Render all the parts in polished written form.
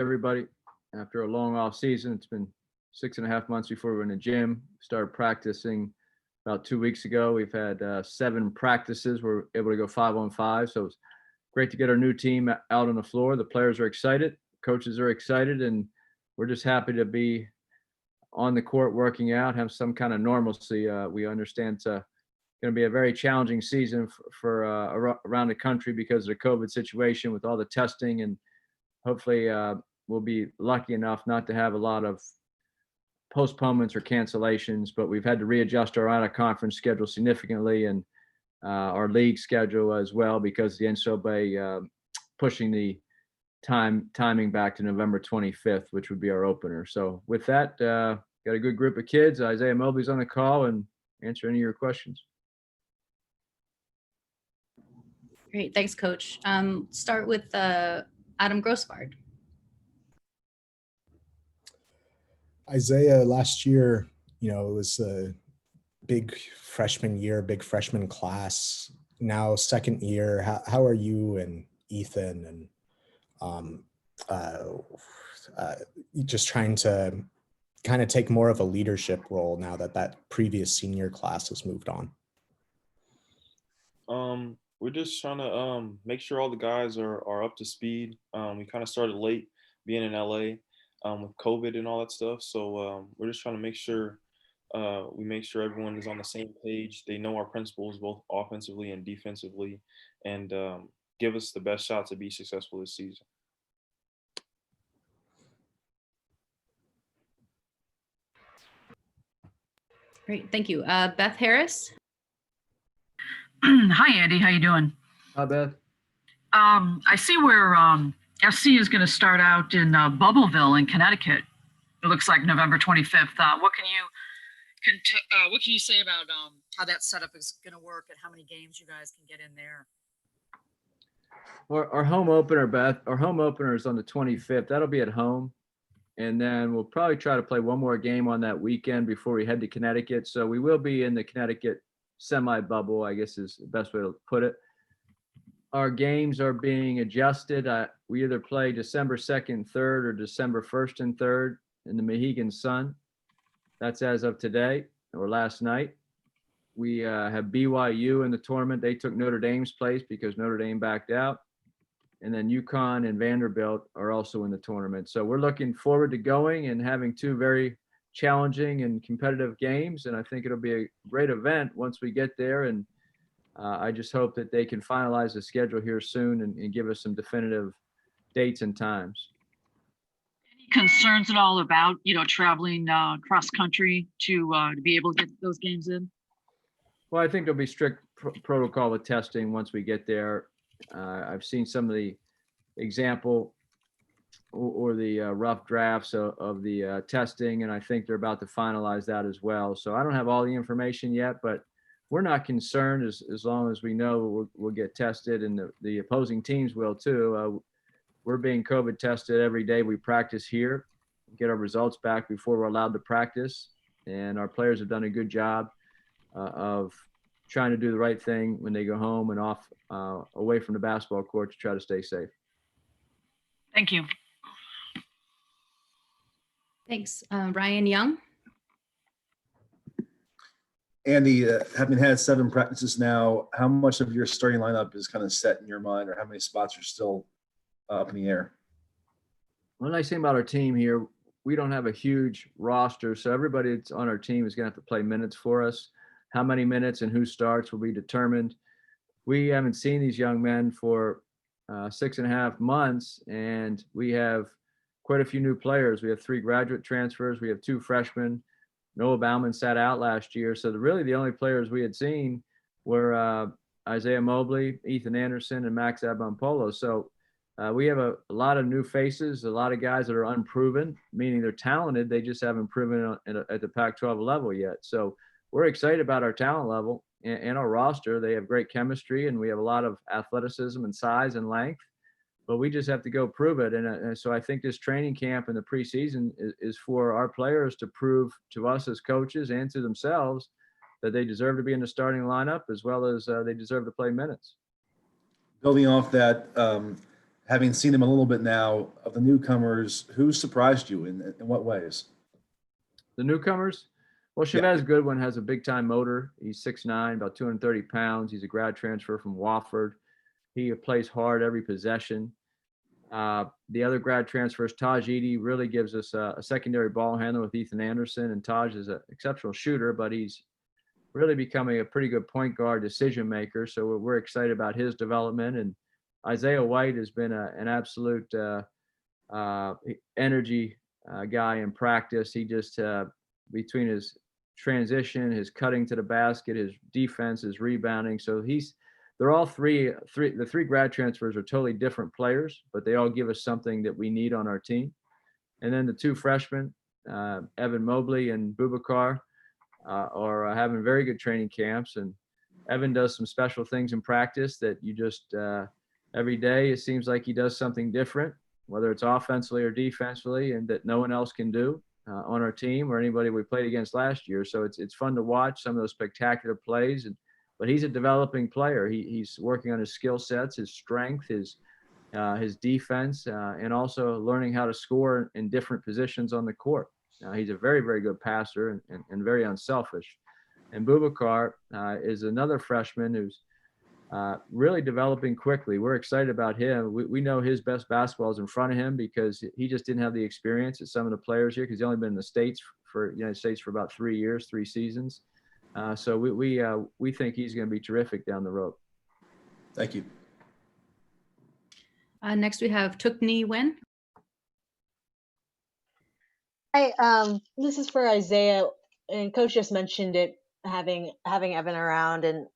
everybody. After a long off season, it's been 6.5 months before we were in the gym. Started practicing about 2 weeks ago. We've had 7 practices. We're able to go 5-on-5. So it's great to get our new team out on the floor. The players are excited, coaches are excited, and we're just happy to be on the court working out, have some kind of normalcy. We understand it's going to be a very challenging season for around the country because of the COVID situation with all the testing, and hopefully we'll be lucky enough not to have a lot of postponements or cancellations, but we've had to readjust our out-of-conference schedule significantly, and our league schedule as well, because the NCAA pushing the timing back to November 25th, which would be our opener. So with that, got a good group of kids. Isaiah Mobley's on the call and answer any of your questions. Great, thanks, Coach. Start with Adam Grossbard. Isaiah, last year, it was a big freshman year, big freshman class. Now, second year, how are you and Ethan and just trying to kind of take more of a leadership role now that previous senior class has moved on? We're just trying to make sure all the guys are up to speed. We kind of started late being in LA with COVID and all that stuff. So we're just trying to make sure we make sure everyone is on the same page. They know our principles, both offensively and defensively, and give us the best shot to be successful this season. Great, thank you. Beth Harris. Hi, Andy. How you doing? Hi, Beth. I see where SC is going to start out in Bubbleville in Connecticut. It looks like November 25th. What can you say about how that setup is going to work and how many games you guys can get in there? Our home opener, Beth, our home opener is on the 25th. That'll be at home. And then we'll probably try to play one more game on that weekend before we head to Connecticut. So we will be in the Connecticut semi-bubble, I guess is the best way to put it. Our games are being adjusted. We either play December 2nd, 3rd, or December 1st and 3rd in the Mohegan Sun. That's as of today or last night. We have BYU in the tournament. They took Notre Dame's place because Notre Dame backed out. And then UConn and Vanderbilt are also in the tournament. So we're looking forward to going and having 2 very challenging and competitive games. And I think it'll be a great event once we get there. And I just hope that they can finalize the schedule here soon and give us some definitive dates and times. Any concerns at all about, traveling cross country to be able to get those games in? Well, I think there'll be strict protocol with testing once we get there. I've seen some of the example or the rough drafts of the testing, and I think they're about to finalize that as well. So I don't have all the information yet, but we're not concerned as long as we know we'll get tested, and the opposing teams will too. We're being COVID tested every day. We practice here, get our results back before we're allowed to practice, and our players have done a good job of trying to do the right thing when they go home and off away from the basketball court to try to stay safe. Thank you. Thanks. Ryan Young. Andy, having had 7 practices now, how much of your starting lineup is kind of set in your mind, or how many spots are still up in the air? One nice thing about our team here, we don't have a huge roster, so everybody that's on our team is going to have to play minutes for us. How many minutes and who starts will be determined. We haven't seen these young men for 6.5 months, and we have quite a few new players. We have 3 graduate transfers. We have 2 freshmen. Noah Bauman sat out last year. So really the only players we had seen were Isaiah Mobley, Ethan Anderson, and Max Abampolo. So we have a lot of new faces, a lot of guys that are unproven, meaning they're talented. They just haven't proven at the Pac-12 level yet. So we're excited about our talent level and our roster. They have great chemistry, and we have a lot of athleticism and size and length, but we just have to go prove it. And so I think this training camp and the preseason is for our players to prove to us as coaches and to themselves that they deserve to be in the starting lineup, as well as they deserve to play minutes. Building off that, having seen him a little bit now, of the newcomers, who surprised you in what ways? The newcomers? Well, Chavez Goodwin has a big time motor. He's 6'9", about 230 pounds. He's a grad transfer from Wofford. He plays hard every possession. The other grad transfers, Taj Eady really gives us a secondary ball handler with Ethan Anderson, and Taj is an exceptional shooter, but he's really becoming a pretty good point guard decision maker. So we're excited about his development. And Isaiah White has been an absolute energy guy in practice. He just between his transition, his cutting to the basket, his defense, his rebounding. So they're all the three grad transfers are totally different players, but they all give us something that we need on our team. And then the two freshmen, Evan Mobley and Bubakar, are having very good training camps. And Evan does some special things in practice that you just every day it seems like he does something different, whether it's offensively or defensively, and that no one else can do on our team or anybody we played against last year. So it's fun to watch some of those spectacular plays. But he's a developing player. He's working on his skill sets, his strength, his defense, and also learning how to score in different positions on the court. He's a very, very good passer and very unselfish. And Bubakar is another freshman who's really developing quickly. We're excited about him. We know his best basketball is in front of him because he just didn't have the experience as some of the players here, because he's only been in the United States for about 3 years, 3 seasons. So we think he's going to be terrific down the road. Thank you. Next we have Tookney Nguyen. Hi, this is for Isaiah, and Coach just mentioned it, having Evan around, and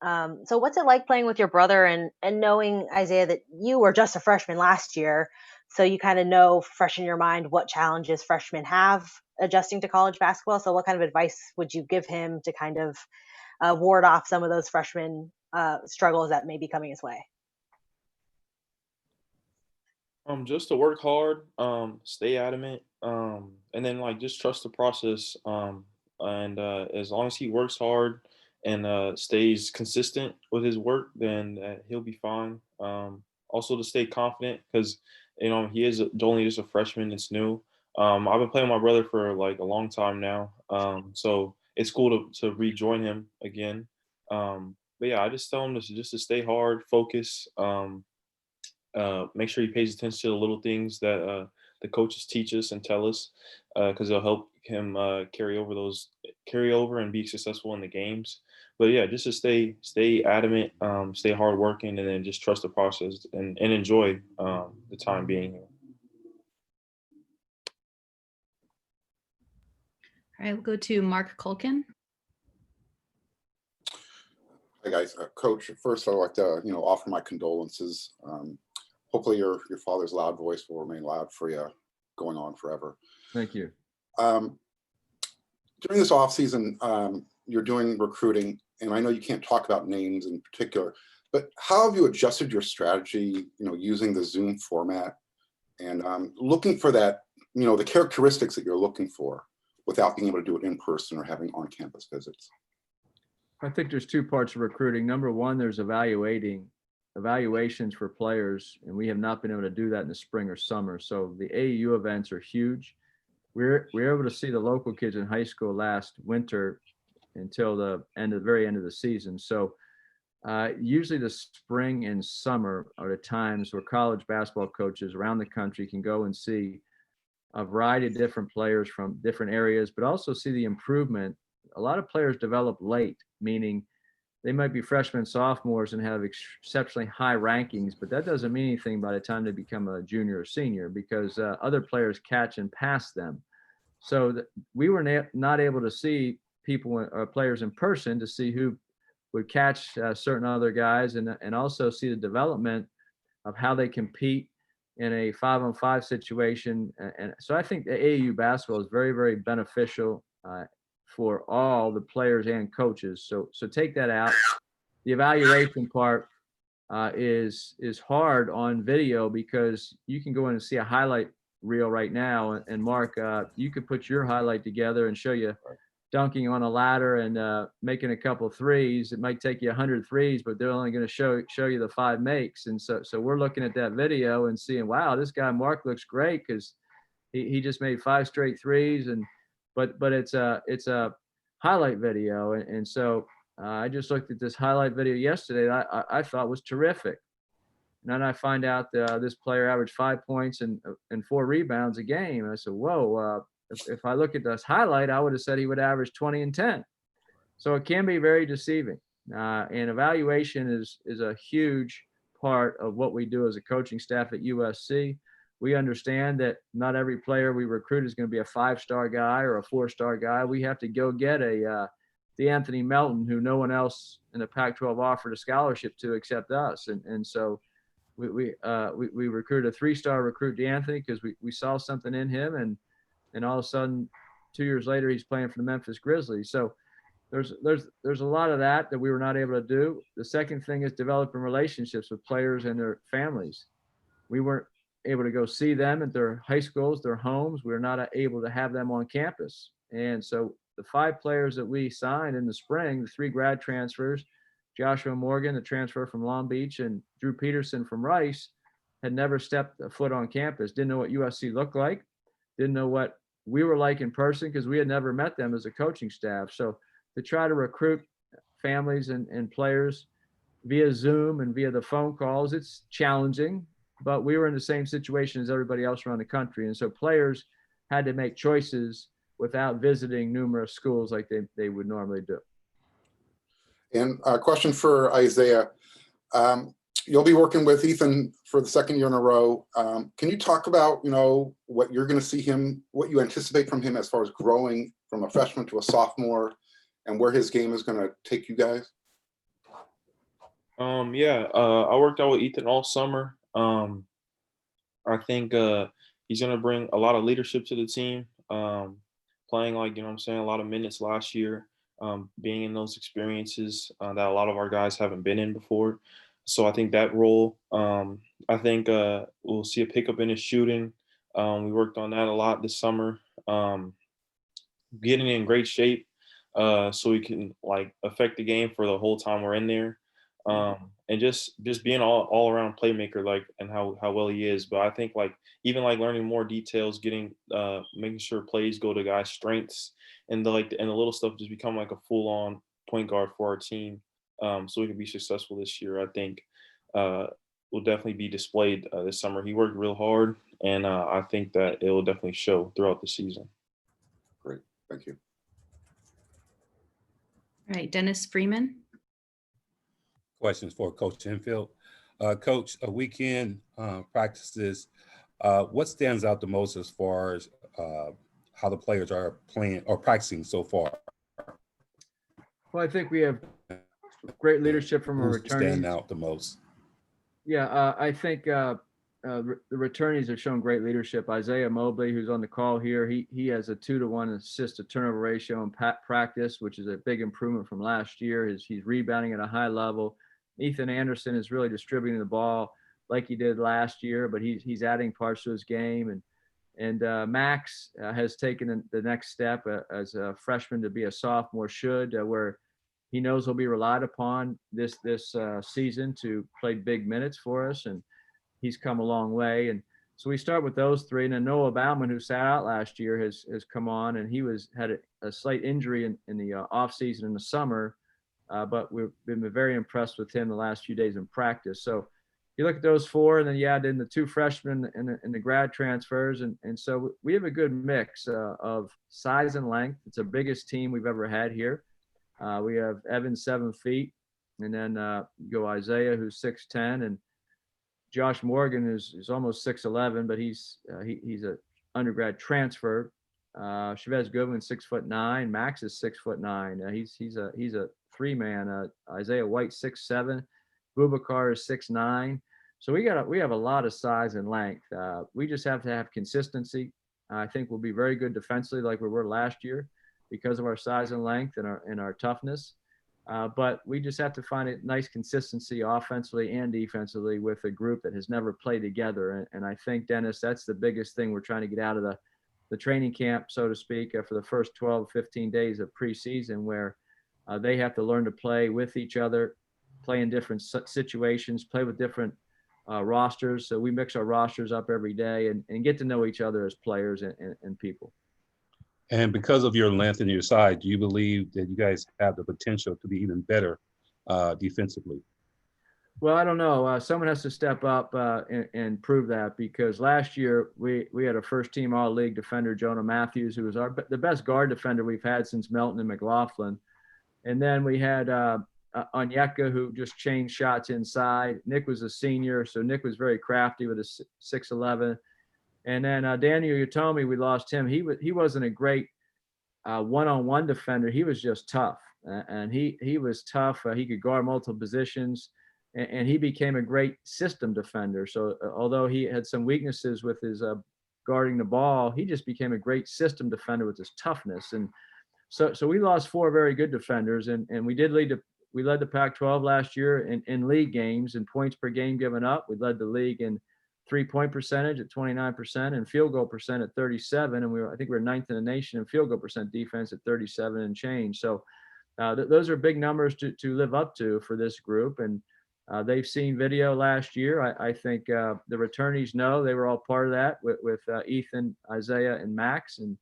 so what's it like playing with your brother and knowing, Isaiah, that you were just a freshman last year, so you kind of know fresh in your mind what challenges freshmen have adjusting to college basketball. So what kind of advice would you give him to kind of ward off some of those freshman struggles that may be coming his way? Just to work hard, stay adamant, and then like just trust the process. And as long as he works hard and stays consistent with his work, then he'll be fine. Also to stay confident, because he is only just a freshman. It's new. I've been playing with my brother for like a long time now, so it's cool to rejoin him again. But yeah, I just tell him just to stay hard, focus. Make sure he pays attention to the little things that the coaches teach us and tell us, because it'll help him carry over and be successful in the games. But yeah, just to stay adamant, stay hardworking, and then just trust the process and enjoy the time being here. All right, we'll go to Mark Culkin. Hey guys, Coach. First, I'd like to offer my condolences. Hopefully, your father's loud voice will remain loud for you, going on forever. Thank you. During this off season, you're doing recruiting, and I know you can't talk about names in particular, but how have you adjusted your strategy? Using the Zoom format and looking for that, the characteristics that you're looking for, without being able to do it in person or having on-campus visits. I think there's two parts of recruiting. Number one, there's evaluations for players, and we have not been able to do that in the spring or summer. So the AAU events are huge. We're able to see the local kids in high school last winter until the very end of the season. So usually the spring and summer are the times where college basketball coaches around the country can go and see a variety of different players from different areas, but also see the improvement. A lot of players develop late, meaning they might be freshmen, sophomores, and have exceptionally high rankings, but that doesn't mean anything by the time they become a junior or senior, because other players catch and pass them. So we were not able to see people or players in person to see who would catch certain other guys, and also see the development of how they compete in a 5-on-5 situation. And so I think the AAU basketball is very, very beneficial for all the players and coaches. So take that out. The evaluation part is hard on video, because you can go in and see a highlight reel right now. And Mark, you could put your highlight together and show you dunking on a ladder and making a couple threes. It might take you 100 threes, but they're only going to show you the 5 makes. And so we're looking at that video and seeing, wow, this guy Mark looks great because he just made 5 straight threes. And but it's a highlight video, and so I just looked at this highlight video yesterday. I thought was terrific. And then I find out this player averaged 5 points and 4 rebounds a game. And I said, whoa. If I look at this highlight, I would have said he would average 20 and 10. So it can be very deceiving. And evaluation is a huge part of what we do as a coaching staff at USC. We understand that not every player we recruit is going to be a 5-star guy or a 4-star guy. We have to go get the Anthony Melton, who no one else in the Pac-12 offered a scholarship to except us. And so we recruited a 3-star recruit, DeAnthony, because we saw something in him, and all of a sudden 2 years later he's playing for the Memphis Grizzlies. So there's a lot of that we were not able to do. The second thing is developing relationships with players and their families. We weren't able to go see them at their high schools, their homes. We were not able to have them on campus. And so the 5 players that we signed in the spring, the 3 grad transfers, Joshua Morgan, the transfer from Long Beach, and Drew Peterson from Rice, had never stepped a foot on campus, didn't know what USC looked like, didn't know what we were like in person because we had never met them as a coaching staff. So to try to recruit families and players via Zoom and via the phone calls, it's challenging, but we were in the same situation as everybody else around the country. And so players had to make choices without visiting numerous schools like they would normally do. And a question for Isaiah. You'll be working with Ethan for the 2nd year in a row. Can you talk about, what you're going to see him, what you anticipate from him as far as growing from a freshman to a sophomore, and where his game is going to take you guys? I worked out with Ethan all summer. I think he's going to bring a lot of leadership to the team, playing a lot of minutes last year, being in those experiences that a lot of our guys haven't been in before. So I think that role, I think we'll see a pickup in his shooting. We worked on that a lot this summer, getting in great shape so we can affect the game for the whole time we're in there. And just being all around playmaker, and how well he is. But I think even learning more details, making sure plays go to guys' strengths, and the little stuff, just become a full on point guard for our team. So we can be successful this year. I think will definitely be displayed this summer. He worked real hard, and I think that it will definitely show throughout the season. Great, thank you. All right, Dennis Freeman. Questions for Coach Enfield. Coach, a weekend practices, what stands out the most as far as how the players are playing or practicing so far? Well, I think we have great leadership from our Who's returnees. standing out the most? Yeah, I think the returnees have shown great leadership. Isaiah Mobley, who's on the call here, he has a 2-to-1 assist to turnover ratio in practice, which is a big improvement from last year. He's rebounding at a high level. Ethan Anderson is really distributing the ball like he did last year, but he's adding parts to his game. And Max has taken the next step as a freshman to be a sophomore where he knows he'll be relied upon this season to play big minutes for us, and he's come a long way. And so we start with those 3, and then Noah Bauman, who sat out last year, has come on, and he had a slight injury in the off season in the summer, but we've been very impressed with him the last few days in practice. So you look at those 4, and then you add in the 2 freshmen and the grad transfers, and so we have a good mix of size and length. It's the biggest team we've ever had here. We have Evan 7 feet, and then you go Isaiah, who's 6'10", and Josh Morgan is almost 6'11", but he's a undergrad transfer. Chavez Goodwin 6'9", Max is 6'9". He's a 3-man. Isaiah White 6'7", Boubacar is 6'9". So we have a lot of size and length. We just have to have consistency. I think we'll be very good defensively, like we were last year, because of our size and length and our toughness. But we just have to find a nice consistency offensively and defensively with a group that has never played together. And I think, Dennis, that's the biggest thing we're trying to get out of the training camp, so to speak, for the first 12, 15 days of preseason, where they have to learn to play with each other, play in different situations, play with different rosters. So we mix our rosters up every day and get to know each other as players and people. And because of your length and your size, do you believe that you guys have the potential to be even better defensively? Well, I don't know. Someone has to step up and prove that, because last year we had a first-team All-League defender, Jonah Matthews, who was the best guard defender we've had since Melton and McLaughlin. And then we had Onyeka, who just changed shots inside. Nick was a senior, so Nick was very crafty with a 6'11". And then Daniel Utomi, we lost him. He wasn't a great one-on-one defender. He was just tough, and he was tough. He could guard multiple positions. And he became a great system defender. So although he had some weaknesses with his guarding the ball, he just became a great system defender with his toughness. And so we lost 4 very good defenders, and we led the Pac-12 last year in league games and points per game given up. We led the league in 3-point percentage at 29% and field goal percent at 37. And I think we were 9th in the nation in field goal percent defense at 37 and change. So those are big numbers to live up to for this group. And they've seen video last year. I think the returnees know they were all part of that with Ethan, Isaiah, and Max, and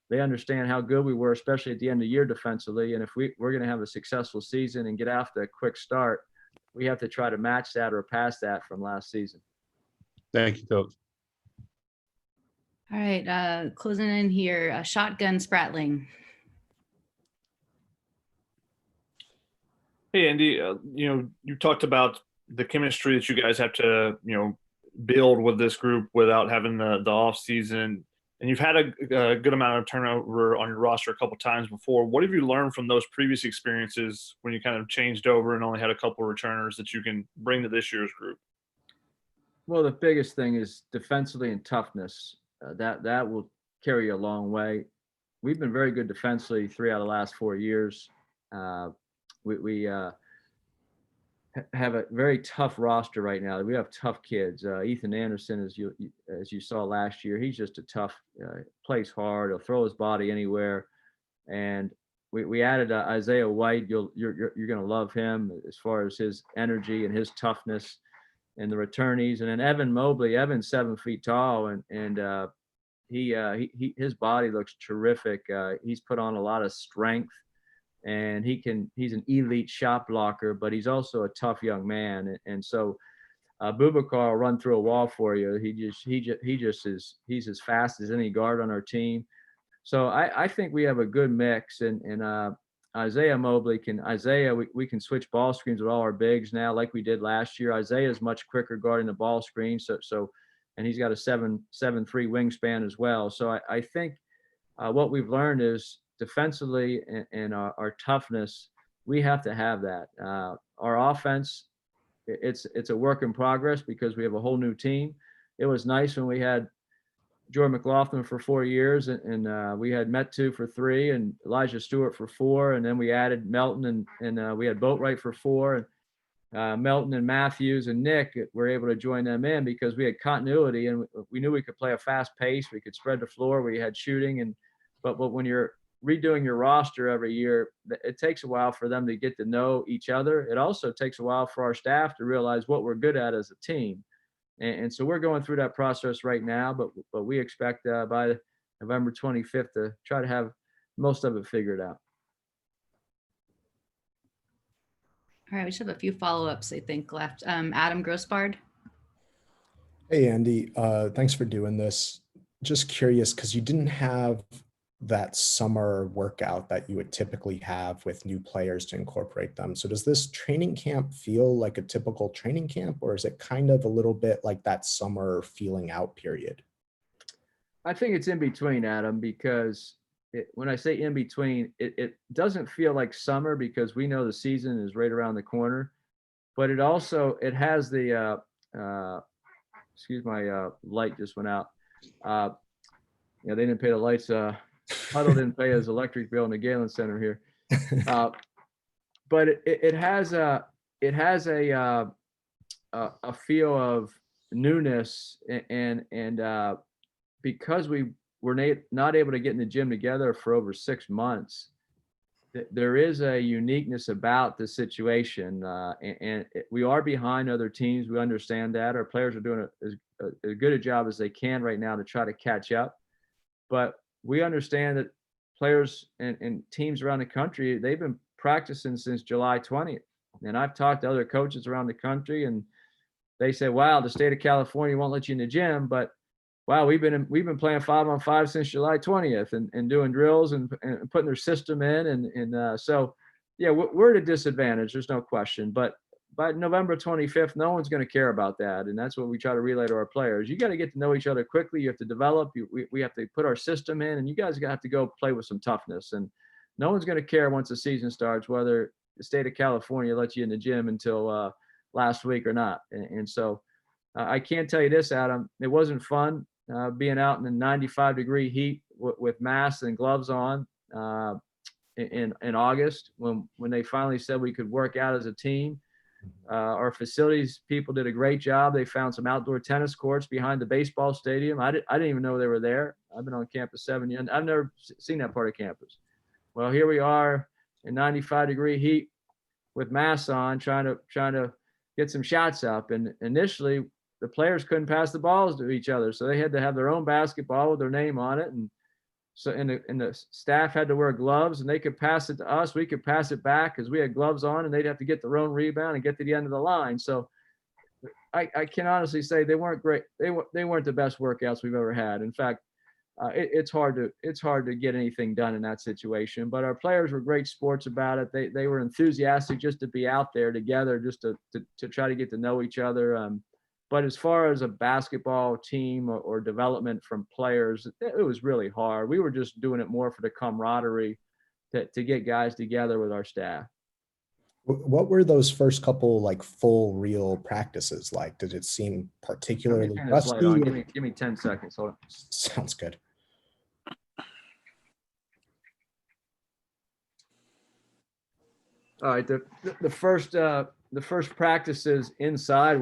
they understand how good we were, especially at the end of the year defensively. And if we're going to have a successful season and get off to a quick start, we have to try to match that or pass that from last season. Thank you, Coach. All right, closing in here, Shotgun Spratling. Hey, Andy, you talked about the chemistry that you guys have to, build with this group without having the off season. And you've had a good amount of turnover on your roster a couple times before. What have you learned from those previous experiences when you kind of changed over and only had a couple returners that you can bring to this year's group? Well, the biggest thing is defensively and toughness. That will carry you a long way. We've been very good defensively 3 out of the last 4 years. We have a very tough roster right now. We have tough kids. Ethan Anderson, as you saw last year, he's just a tough, plays hard. He'll throw his body anywhere. And we added Isaiah White. You're going to love him as far as his energy and his toughness and the returnees. And then Evan Mobley. Evan's 7 feet tall, and his body looks terrific. He's put on a lot of strength. And he's an elite shot blocker, but he's also a tough young man. And so Boubacar will run through a wall for you. He's as fast as any guard on our team. So I think we have a good mix. And Isaiah Mobley we can switch ball screens with all our bigs now, like we did last year. Isaiah is much quicker guarding the ball screen. And he's got a 7'3" wingspan as well. So I think what we've learned is, defensively and our toughness, we have to have that. Our offense, it's a work in progress because we have a whole new team. It was nice when we had Jordan McLaughlin for 4 years and we had Metu for 3 and Elijah Stewart for 4. And then we added Melton and we had Boatwright for 4. And Melton and Matthews and Nick were able to join them in because we had continuity and we knew we could play a fast pace. We could spread the floor. We had shooting. But when you're redoing your roster every year, it takes a while for them to get to know each other. It also takes a while for our staff to realize what we're good at as a team. And so we're going through that process right now, but we expect by November 25th to try to have most of it figured out. All right, we should have a few follow-ups, I think, left. Adam Grossbard. Hey, Andy, thanks for doing this. Just curious, because you didn't have that summer workout that you would typically have with new players to incorporate them. So does this training camp feel like a typical training camp, or is it kind of a little bit like that summer feeling out period? I think it's in between, Adam, because when I say in between, it doesn't feel like summer because we know the season is right around the corner, but it has the, excuse my light just went out. They didn't pay the lights. Huddle didn't pay his electric bill in the Galen Center here, but it has a feel of newness and because we were not able to get in the gym together for over 6 months, there is a uniqueness about the situation, and we are behind other teams. We understand that. Our players are doing as good a job as they can right now to try to catch up. But we understand that players and teams around the country, they've been practicing since July 20th. And I've talked to other coaches around the country, and they say, wow, the state of California won't let you in the gym, but wow, we've been playing 5-on-5 since July 20th and doing drills and putting their system in. And so, yeah, we're at a disadvantage. There's no question. But by November 25th, no one's going to care about that. And that's what we try to relay to our players. You got to get to know each other quickly. You have to develop. We have to put our system in, and you guys have to go play with some toughness. And no one's going to care once the season starts whether the state of California lets you in the gym until last week or not. And so I can't tell you this, Adam. It wasn't fun. Being out in the 95-degree heat with masks and gloves on in August when they finally said we could work out as a team. Our facilities people did a great job. They found some outdoor tennis courts behind the baseball stadium. I didn't even know they were there. I've been on campus 7 years. I've never seen that part of campus. Well, here we are in 95-degree heat with masks on, trying to get some shots up. And initially, the players couldn't pass the balls to each other, so they had to have their own basketball with their name on it. And so, and the staff had to wear gloves, and they could pass it to us. We could pass it back because we had gloves on, and they'd have to get their own rebound and get to the end of the line. So I can honestly say they weren't great. They weren't the best workouts we've ever had. In fact, it's hard to get anything done in that situation. But our players were great sports about it. They were enthusiastic just to be out there together, just to try to get to know each other. But as far as a basketball team or development from players, it was really hard. We were just doing it more for the camaraderie to get guys together with our staff. What were those first couple like full real practices like? Did it seem particularly rusty? Give me 10 seconds. Hold on. Sounds good. All right. The first practices inside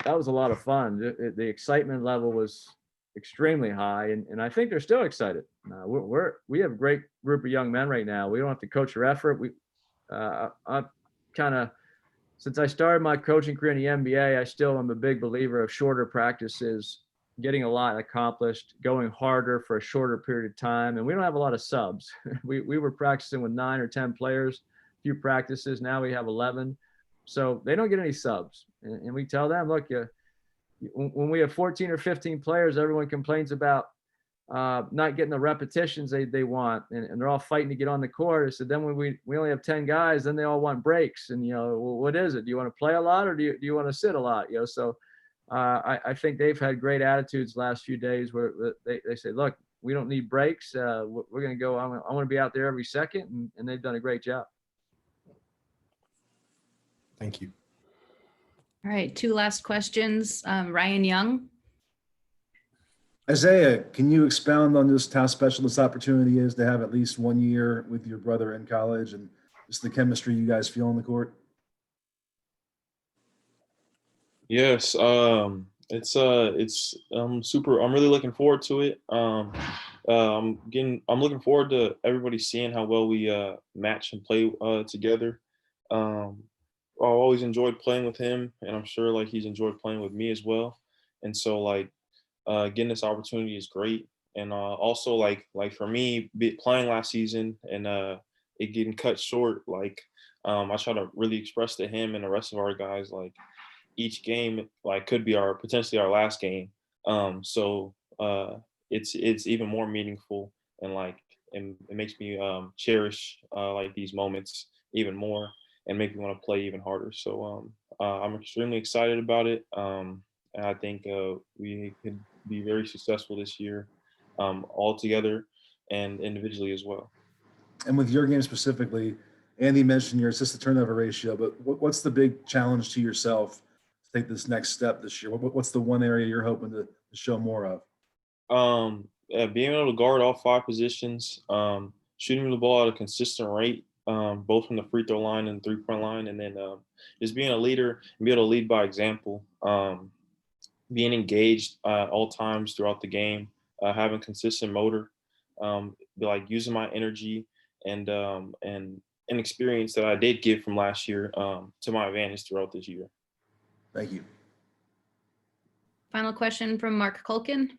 that was a lot of fun. The excitement level was extremely high, and I think they're still excited. We have a great group of young men right now. We don't have to coach their effort. I'm kind of, since I started my coaching career in the NBA, I still am a big believer of shorter practices, getting a lot accomplished, going harder for a shorter period of time. And we don't have a lot of subs. We were practicing with 9 or 10 players, a few practices. Now we have 11. So they don't get any subs. And we tell them, look, when we have 14 or 15 players, everyone complains about not getting the repetitions they want, and they're all fighting to get on the court. So then when we only have 10 guys, then they all want breaks. And, well, what is it? Do you want to play a lot, or do you want to sit a lot? So I think they've had great attitudes last few days where they say, look, we don't need breaks. We're going to go. I want to be out there every second, and they've done a great job. Thank you. All right, 2 last questions. Ryan Young. Isaiah, can you expound on just how special this opportunity is to have at least 1 year with your brother in college and just the chemistry you guys feel on the court? Yes, it's super. I'm really looking forward to it. I'm looking forward to everybody seeing how well we match and play together. I've always enjoyed playing with him, and I'm sure like he's enjoyed playing with me as well. And so like getting this opportunity is great. And also like for me playing last season and it getting cut short, like I try to really express to him and the rest of our guys like each game like could be potentially our last game. So it's even more meaningful, and like it makes me cherish like these moments even more, and make me want to play even harder. So I'm extremely excited about it. And I think we could be very successful this year, all together and individually as well. And with your game specifically, Andy mentioned your assist to turnover ratio, but what's the big challenge to yourself to take this next step this year? What's the one area you're hoping to show more of? Being able to guard all 5 positions, shooting the ball at a consistent rate, both from the free throw line and 3-point line, and then just being a leader and be able to lead by example, being engaged at all times throughout the game, having consistent motor, like using my energy and experience that I did get from last year to my advantage throughout this year. Thank you. Final question from Mark Culkin.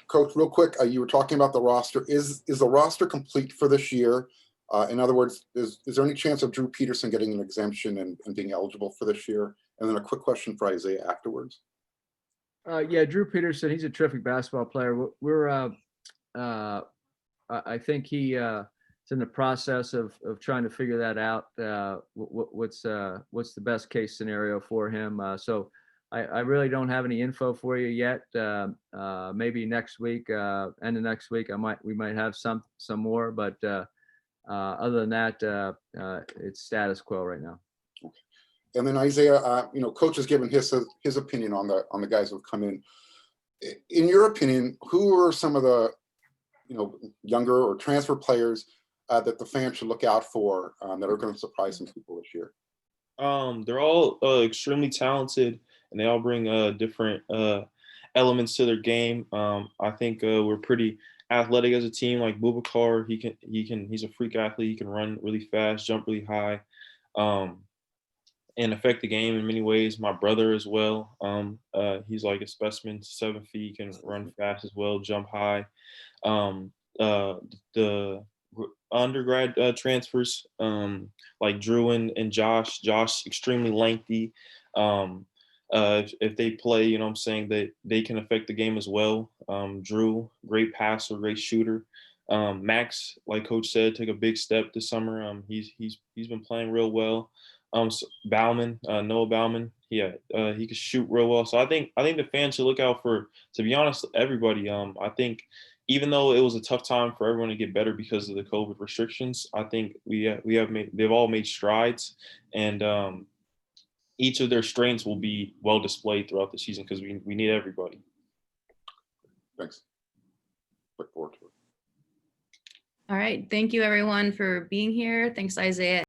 Coach, real quick, you were talking about the roster. Is the roster complete for this year? In other words, is there any chance of Drew Peterson getting an exemption and being eligible for this year? And then a quick question for Isaiah afterwards. Yeah, Drew Peterson, he's a terrific basketball player. I think he is in the process of trying to figure that out. What's the best case scenario for him? So I really don't have any info for you yet. Maybe next week, end of next week, we might have some more. But other than that, it's status quo right now. Okay. And then Isaiah, Coach has given his opinion on the guys who have come in. In your opinion, who are some of the younger or transfer players that the fans should look out for that are going to surprise some people this year? They're all extremely talented, and they all bring different elements to their game. I think we're pretty athletic as a team. Like Boubacar, he's a freak athlete. He can run really fast, jump really high, and affect the game in many ways. My brother as well. He's like a specimen, 7 feet, can run fast as well, jump high. The undergrad transfers like Drew and Josh extremely lengthy. If they play, I'm saying that they can affect the game as well. Drew, great passer, great shooter. Max, like Coach said, took a big step this summer. He's been playing real well. Bauman, Noah Bauman, he can shoot real well. So I think the fans should look out for, to be honest, everybody. I think even though it was a tough time for everyone to get better because of the COVID restrictions, I think they've all made strides, and each of their strengths will be well displayed throughout the season because we need everybody. Thanks. Look forward to it. All right. Thank you, everyone, for being here. Thanks, Isaiah.